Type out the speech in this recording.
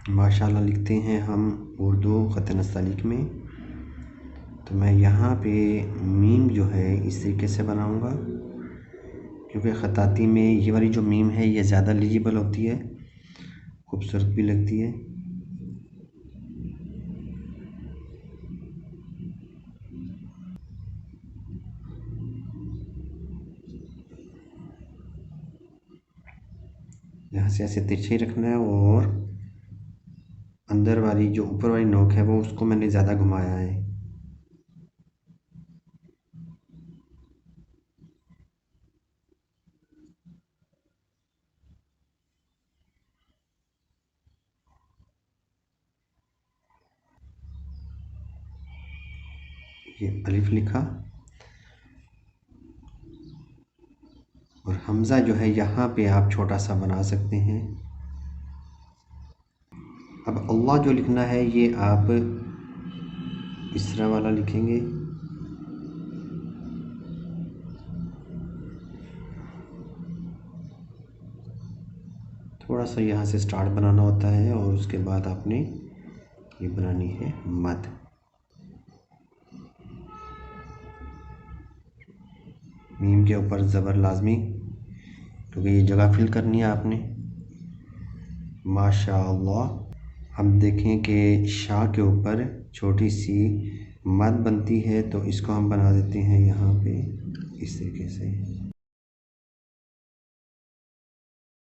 माशाल्लाह लिखते हैं हम उर्दू ख़त नस्तअलीक़ में। तो मैं यहाँ पे मीम जो है इस तरीके से बनाऊँगा, क्योंकि ख़ताती में ये वाली जो मीम है ये ज़्यादा लीजिबल होती है, खूबसूरत भी लगती है। यहाँ से ऐसे तिरछे रखना है और अंदर वाली जो ऊपर वाली नोक है वो उसको मैंने ज़्यादा घुमाया है। ये अलिफ लिखा और हमज़ा जो है यहाँ पे आप छोटा सा बना सकते हैं। अब अल्लाह जो लिखना है ये आप इस तरह वाला लिखेंगे। थोड़ा सा यहाँ से स्टार्ट बनाना होता है और उसके बाद आपने ये बनानी है मद। मीम के ऊपर ज़बर लाजमी, क्योंकि ये जगह फिल करनी है आपने। माशाअल्लाह। अब देखें कि शाह के ऊपर छोटी सी मद बनती है, तो इसको हम बना देते हैं यहाँ पे इस तरीके से।